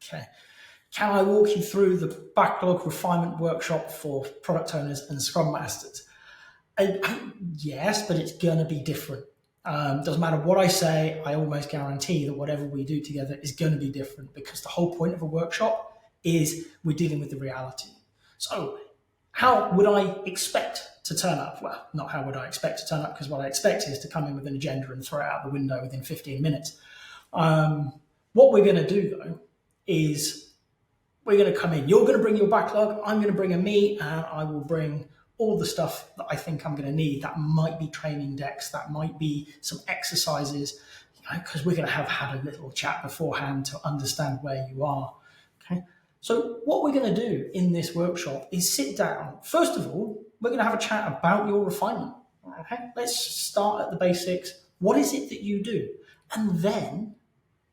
Okay. Can I walk you through the backlog refinement workshop for product owners and Scrum Masters? Yes, but it's going to be different. Doesn't matter what I say, I almost guarantee that whatever we do together is going to be different, because the whole point of a workshop is we're dealing with the reality. So how would I expect to turn up? Well, not how would I expect to turn up, because what I expect is to come in with an agenda and throw it out the window within 15 minutes. What we're going to do, though, is we're going to come in. You're going to bring your backlog. I'm going to bring a me, and I will bring all the stuff that I think I'm going to need. That might be training decks. That might be some exercises, because we're going to have had a little chat beforehand to understand where you are. Okay. So what we're going to do in this workshop is sit down. First of all, we're going to have a chat about your refinement. Okay. Let's start at the basics. What is it that you do? And then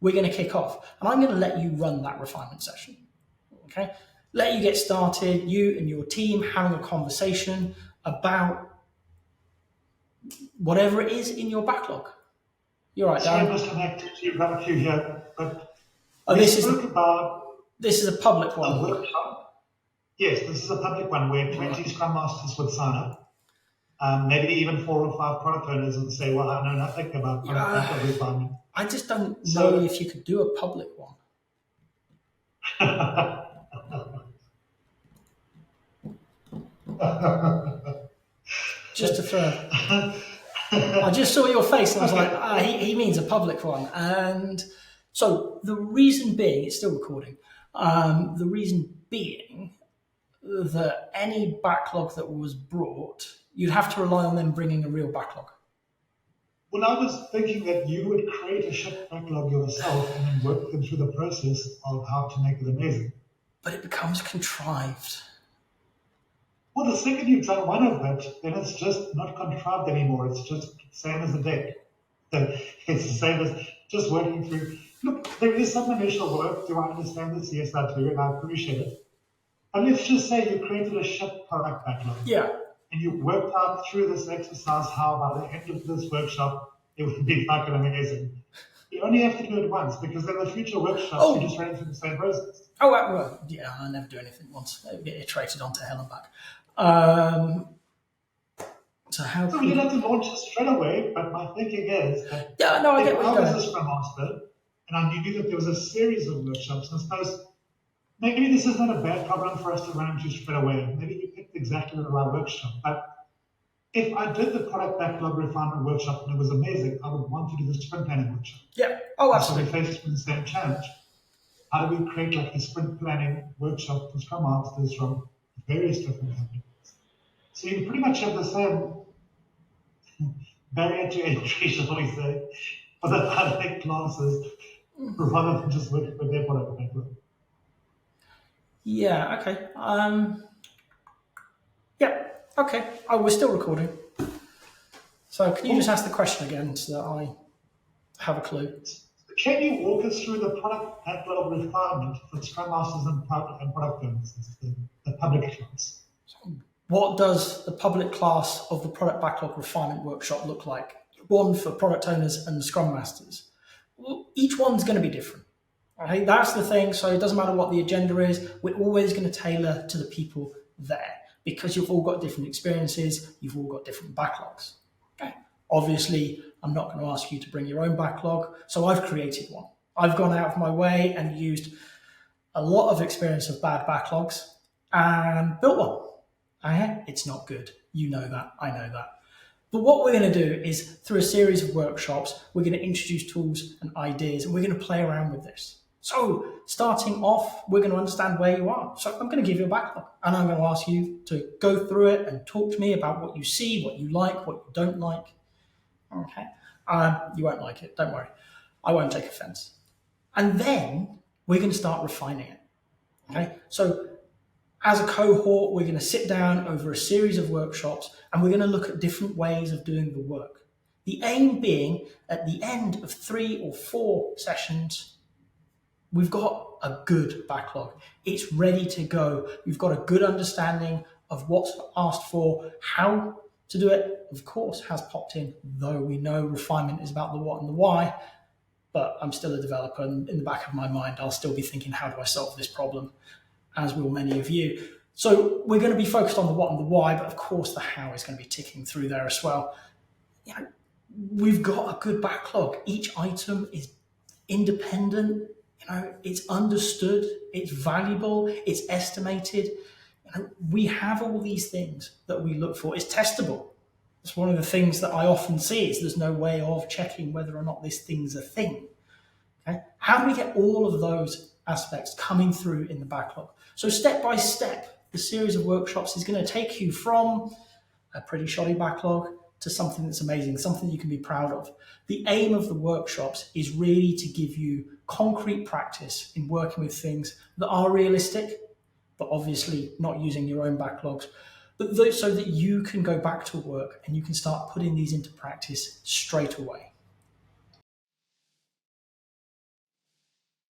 we're going to kick off. And I'm going to let you run that refinement session. Okay. Let you get started, you and your team having a conversation about whatever it is in your backlog. You're right, Dan. Sorry, Mr. Mac, to interrupt you here, but this is a public one. A workshop. Yes, this is a public one where 20 Scrum Masters would sign up. Maybe even 4 or 5 product owners and say, well, I know nothing about product backlog refinement. I just don't know if you could do a public one. Just to throw. I just saw your face and I was like, he means a public one. And so the reason being, it's still recording, the reason being that any backlog that was brought, you'd have to rely on them bringing a real backlog. Well, I was thinking that you would create a shipped backlog yourself and then work them through the process of how to make it amazing. But it becomes contrived. Well, the second you've done one of it, then it's just not contrived anymore. It's just same as a deck. It's the same as just working through. Look, there is some initial work. Do I understand this? Yes, I do, and I appreciate it. And let's just say you created a shipped product backlog. Yeah. And you worked out through this exercise how by the end of this workshop, it would be fucking amazing. You only have to do it once, because in the future workshops, you're just running through the same process. Oh, well, yeah, I never do anything once. It get iterated onto hell and back. So you don't have to launch it straight away, but my thinking is that I get what you're I was a Scrum Master, and I knew that there was a series of workshops, and I suppose maybe this is not a bad problem for us to run into straight away. Maybe you picked exactly the right workshop, but if I did the product backlog refinement workshop and it was amazing, I would want to do the sprint planning workshop. Yeah. Oh, absolutely. So we faced with the same challenge. How do we create like a sprint planning workshop for Scrum Masters from various different companies? So you pretty much have the same barrier to entry, shall we say, for the other classes, rather than just working with their product backlog. Yeah, okay. Yeah, okay. Oh, we're still recording. So can you just ask the question again so that I have a clue? Can you walk us through the product backlog refinement for Scrum Masters and product owners, the public class? What does the public class of the product backlog refinement workshop look like? One for product owners and Scrum Masters. Well, each one's going to be different. Okay, that's the thing. So it doesn't matter what the agenda is. We're always going to tailor to the people there, because you've all got different experiences. You've all got different backlogs. Okay. Obviously, I'm not going to ask you to bring your own backlog. So I've created one. I've gone out of my way and used a lot of experience of bad backlogs and built one. Okay. It's not good. You know that. I know that. But what we're going to do is, through a series of workshops, we're going to introduce tools and ideas, and we're going to play around with this. So starting off, we're going to understand where you are. So I'm going to give you a backlog, and I'm going to ask you to go through it and talk to me about what you see, what you like, what you don't like. Okay. You won't like it. Don't worry. I won't take offense. And then we're going to start refining it. Okay. So as a cohort, we're going to sit down over a series of workshops, and we're going to look at different ways of doing the work. The aim being, at the end of 3 or 4 sessions, we've got a good backlog. It's ready to go. We've got a good understanding of what's asked for, how to do it. Of course, has popped in, though we know refinement is about the what and the why. but I'm still a developer, and in the back of my mind, I'll still be thinking, how do I solve this problem? As will many of you. So we're going to be focused on the what and the why, but of course the how is going to be ticking through there as well. We've got a good backlog. Each item is independent. It's understood. It's valuable. It's estimated. We have all these things that we look for. It's testable. It's one of the things that I often see is there's no way of checking whether or not this thing's a thing. Okay? How do we get all of those aspects coming through in the backlog? So step by step, the series of workshops is going to take you from a pretty shoddy backlog to something that's amazing, something you can be proud of. The aim of the workshops is really to give you concrete practice in working with things that are realistic, but obviously not using your own backlogs, but so that you can go back to work and you can start putting these into practice straight away.